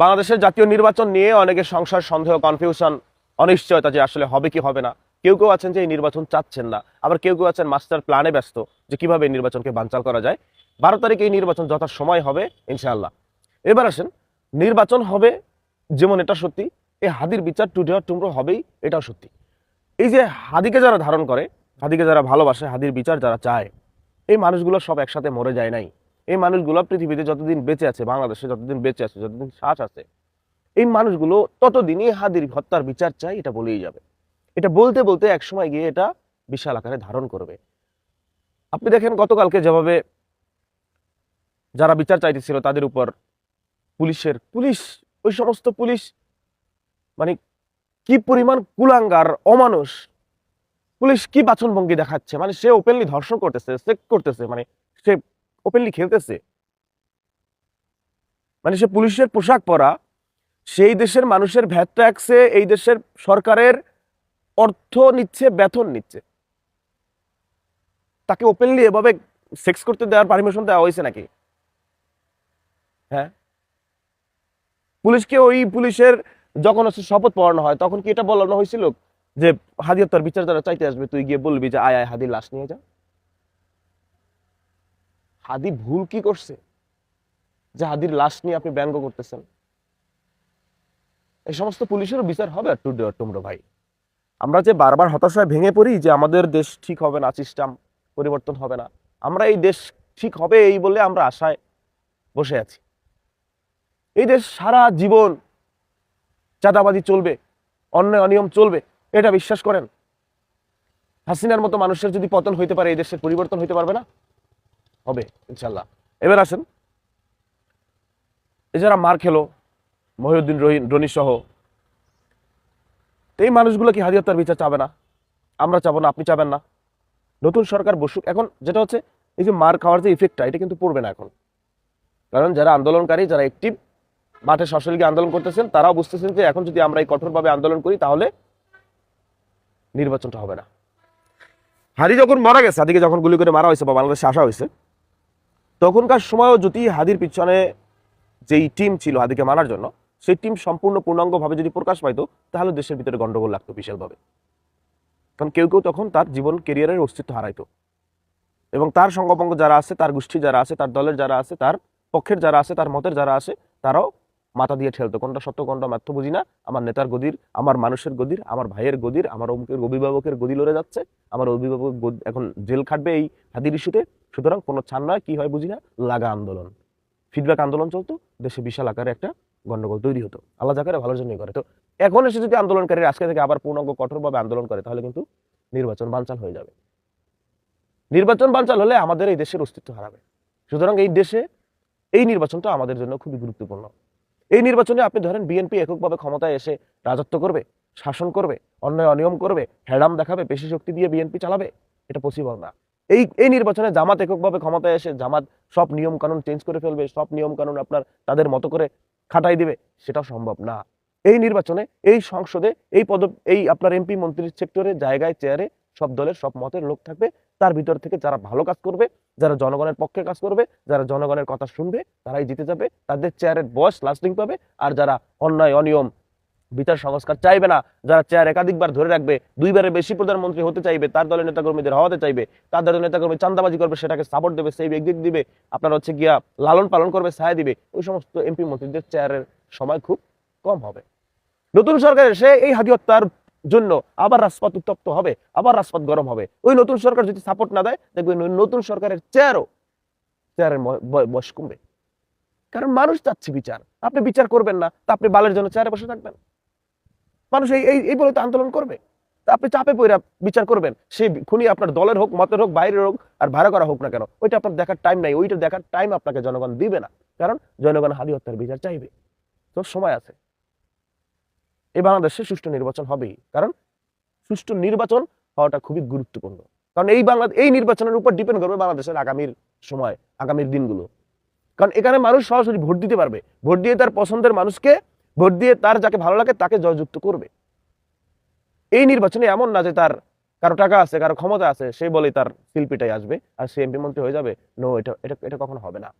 বাংলাদেশের জাতীয় নির্বাচন নিয়ে অনেকের সংশয়, সন্দেহ, কনফিউশন, অনিশ্চয়তা যে আসলে হবে কি হবে না। কেউ কেউ আছেন যে এই নির্বাচন চাচ্ছেন না, আবার কেউ কেউ আছেন মাস্টার প্ল্যানে ব্যস্ত যে কিভাবে এই নির্বাচনকে বানচাল করা যায়। 12 তারিখে এই নির্বাচন যথা সময় হবে ইনশাআল্লাহ। এবার আসেন, নির্বাচন হবে যেমন এটা সত্যি, এই হাদির বিচার টুডে অর টুমরো হবেই, এটাও সত্যি। এই যে হাদিকে যারা ধারণ করে, হাদিকে যারা ভালোবাসে, হাদির বিচার যারা চায়, এই মানুষগুলো সব একসাথে মরে যায় নাই। এই মানুষগুলো পৃথিবীতে যতদিন বেঁচে আছে, বাংলাদেশে যতদিন বেঁচে আছে, যতদিন শ্বাস আছে, এই মানুষগুলো ততদিনই হাদির হত্যার বিচার চাই এটা বলেই যাবে। এটা বলতে বলতে একসময় গিয়ে এটা বিশাল আকারে ধারণ করবে। আপনি দেখেন গতকালকে যেভাবে যারা বিচার চাইতেছিল তাদের উপর পুলিশ, ওই সমস্ত পুলিশ মানে কি পরিমাণ কুলাঙ্গার, অমানুষ। পুলিশ কি বাচনভঙ্গি দেখাচ্ছে, মানে সে ওপেনলি ধর্ষণ করতেছে, চেক করতেছে, মানে সে ওপেনলি খেলতেছে, মানে সে পুলিশের পোশাক পরা, সেই দেশের মানুষের ভ্যাট ট্যাক্সে এই দেশের সরকারের অর্থ নিচ্ছে, বেতন নিচ্ছে, তাকে ওপেনলি এভাবে সেক্স করতে দেওয়ার পারমিশন দেওয়া হয়েছে নাকি? হ্যাঁ, পুলিশকে, ওই পুলিশের যখন হচ্ছে শপথ পড়ানো হয় তখন কি এটা বলানো হয়েছিল যে হাদি হত্যার বিচার যারা চাইতে আসবে তুই গিয়ে বলবি যে আয় আয় হাদির লাশ নিয়ে যা? হাদি ভুল কি করছে যে হাদির লাশ নিয়ে আপনি ব্যঙ্গ করতেছেন? এই সমস্ত পুলিশেরও বিচার হবে আর টুডে অর টুমরো ভাই। আমরা যে বারবার হতাশায় ভেঙে পড়ি যে আমাদের দেশ ঠিক হবে না, সিস্টেম পরিবর্তন হবে না, আমরা এই দেশ ঠিক হবে এই বলে আমরা আশায় বসে আছি। এই দেশ সারা জীবন চাঁদাবাজি চলবে, অন্যায় অনিয়ম চলবে, এটা বিশ্বাস করেন? হাসিনার মতো মানুষের যদি পতন হইতে পারে এই দেশের পরিবর্তন হইতে পারবে না? হবে ইনশাল্লাহ। এবার আসেন, এই যারা মার খেলো, মহিউদ্দিন রনি সহ, এই মানুষগুলো কি হাদি হত্যার বিচার চাবে না? আমরা চাবো না, আপনি চাবেন না। নতুন সরকার বসুক। এখন যেটা হচ্ছে, এই যে মার খাওয়ার যে ইফেক্টটা, এটা কিন্তু পড়বে না এখন, কারণ যারা আন্দোলনকারী, যারা অ্যাক্টিভ মাঠে সশরীরে গিয়ে আন্দোলন করতেছেন, তারাও বুঝতেছেন যে এখন যদি আমরা এই কঠোরভাবে আন্দোলন করি তাহলে নির্বাচনটা হবে না। হাদি যখন মারা গেছে, হাদিকে যখন গুলি করে মারা হয়েছে বা বাংলাদেশে আসা হয়েছে, তখনকার সময়ও যদি হাদির পিছনে যেই টিম ছিল হাদিকে মারার জন্য, সেই টিম সম্পূর্ণ পূর্ণাঙ্গভাবে যদি প্রকাশ পাইতো, তাহলে দেশের ভিতরে গন্ডগোল লাগতো বিশালভাবে। কারণ কেউ কেউ তখন তার জীবন কেরিয়ারের অস্তিত্ব হারাইতো, এবং তার সঙ্গপঙ্গ যারা আছে, তার গোষ্ঠী যারা আছে, তার দলের যারা আছে, তার পক্ষের যারা আছে, তার মতের যারা আছে, তারাও মাথা দিয়ে ঠেলতো। কোনটা সত্য কোনটা মিথ্য বুঝি না, আমার নেতার গদির, আমার মানুষের গদির, আমার ভাইয়ের গদির, আমার অভিভাবকের গদি লড়ে যাচ্ছে, আমার অভিভাবক এখন জেল খাটবে এই হাদির ইস্যুতে, সুতরাং কোনো ছাড় নয়, কি হয় বুঝি না, লাগা আন্দোলন, ফিডব্যাক আন্দোলন চলতো, দেশে বিশাল আকারে একটা গন্ডগোল তৈরি হতো। আল্লাহ যাকারে ভালোর জন্যই করে। তো এখন এসে যদি আন্দোলনকারীরা আজকে থেকে আবার পূর্ণাঙ্গ কঠোরভাবে আন্দোলন করে, তাহলে কিন্তু নির্বাচন বানচাল হয়ে যাবে। নির্বাচন বানচাল হলে আমাদের এই দেশের অস্তিত্ব হারাবে। সুতরাং এই দেশে এই নির্বাচনটা আমাদের জন্য খুবই গুরুত্বপূর্ণ। এই নির্বাচনে আপনি ধরেন বিএনপি এককভাবে ক্ষমতায় এসে রাজত্ব করবে, শাসন করবে, অন্যায় অনিয়ম করবে, হেডাম দেখাবে, পেশি শক্তি দিয়ে বিএনপি চালাবে, এটা পসিবল না। এই নির্বাচনে জামাত এককভাবে ক্ষমতায় এসে জামাত সব নিয়ম কানুন চেঞ্জ করে ফেলবে, সব নিয়ম কানুন আপনার তাদের মতো করে খাটাই দিবে, সেটাও সম্ভব না। এই নির্বাচনে, এই সংসদে, এই আপনার এমপি মন্ত্রীর সেক্টরে, জায়গায়, চেয়ারে সব দলের সব মতের লোক থাকবে। তার ভিতর থেকে যারা ভালো কাজ করবে, যারা জনগণের পক্ষে কাজ করবে, যারা জনগণের কথা শুনবে, তারাই জিতে যাবে, তাদের চেয়ারের বয়স লাস্টিং পাবে। আর যারা অন্যায় অনিয়ম বিচার সংস্কার চাইবে না, যারা চেয়ার একাধিকবার ধরে রাখবে, দুইবারের বেশি প্রধানমন্ত্রী হতে চাইবে, তার দলের নেতাকর্মীদের হওয়াতে চাইবে, তার দলের নেতাকর্মী চান্দাবাজি করবে, সেটাকে সাপোর্ট দেবে, সেই এক্সিট দিবে, আপনার হচ্ছে গিয়া লালন পালন করবে, ছায়া দিবে, ওই সমস্ত এমপি মন্ত্রীদের চেয়ারের সময় খুব কম হবে। নতুন সরকার এসে এই হাদি হত্যার জন্য আবার রাজপথ উত্তপ্ত হবে, আবার রাজপথ গরম হবে। ওই নতুন সরকার যদি সাপোর্ট না দেয়, দেখবেন নতুন সরকারের চেয়ারের বয়স কমবে। কারণ মানুষ চাচ্ছে বিচার, আপনি বিচার করবেন না, তা আপনি বালের জন্য চেয়ারে বসে থাকবেন? মানুষ এই এই বলে তো আন্দোলন করবে, তা আপনি চাপে পড়ে বিচার করবেন? সেই খুনি আপনার দলের হোক, মতের হোক, বাইরের হোক, আর ভাড়া করা হোক না কেন, ওইটা আপনার দেখার টাইম নাই, ওইটা দেখার টাইম আপনাকে জনগণ দিবে না। কারণ জনগণ হাদি হত্যার বিচার চাইবে। তো সময় আছে, এই বাংলাদেশে সুষ্ঠু নির্বাচন হবেই, কারণ সুষ্ঠু নির্বাচন হওয়াটা খুবই গুরুত্বপূর্ণ। কারণ এই নির্বাচনের উপর ডিপেন্ড করবে বাংলাদেশের আগামীর সময়, আগামীর দিনগুলো। কারণ এখানে মানুষ সরাসরি ভোট দিতে পারবে, ভোট দিয়ে তার পছন্দের মানুষকে, ভোট দিয়ে তার যাকে ভালো লাগে তাকে জয়যুক্ত করবে। এই নির্বাচনে এমন না যে তার কারো টাকা আছে, কারো ক্ষমতা আছে, সে বলেই তার শিল্পীটাই আসবে আর সে এমপি মন্ত্রী হয়ে যাবে। নো, এটা এটা এটা কখনো হবে না।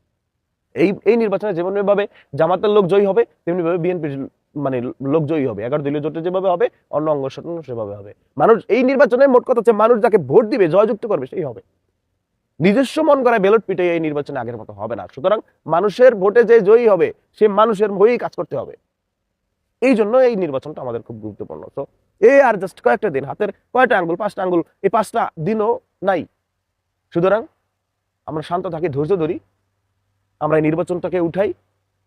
এই নির্বাচনে যেমনভাবে জামাতের লোক জয়ী হবে তেমনি ভাবে বিএনপির মানে লোক জয়ী হবে, 11 দলীয় জোটে যেভাবে হবে অন্য অঙ্গ সংগঠন সেভাবে হবে। মানুষ এই নির্বাচনে মোট কথা হচ্ছে মানুষ যাকে ভোট দিবে জয়যুক্ত করবে সেই হবে। নিজস্ব মন করায় ব্যালট পিটে এই নির্বাচনে আগের মতো হবে না। সুতরাং মানুষের ভোটে যে জয়ী হবে সে মানুষের হয়েই কাজ করতে হবে। এই জন্য এই নির্বাচনটা আমাদের খুব গুরুত্বপূর্ণ। তো এই আর জাস্ট কয়েকটা দিন, হাতের কয়টা আঙ্গুল, 5টা আঙ্গুল, এই 5টা দিনও নাই। সুতরাং আমরা শান্ত থাকি, ধৈর্য ধরি, আমরা এই নির্বাচনটাকে উঠাই।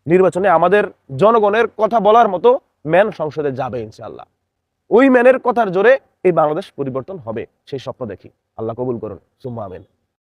নির্বাচনে আমাদের জনগণের কথা বলার মতো ম্যান সংসদে যাবে ইনশাআল্লাহ। ওই ম্যানের কথার জোরে এই বাংলাদেশ পরিবর্তন হবে, সেই স্বপ্ন দেখি। আল্লাহ কবুল করুন, সুম্মা আমিন।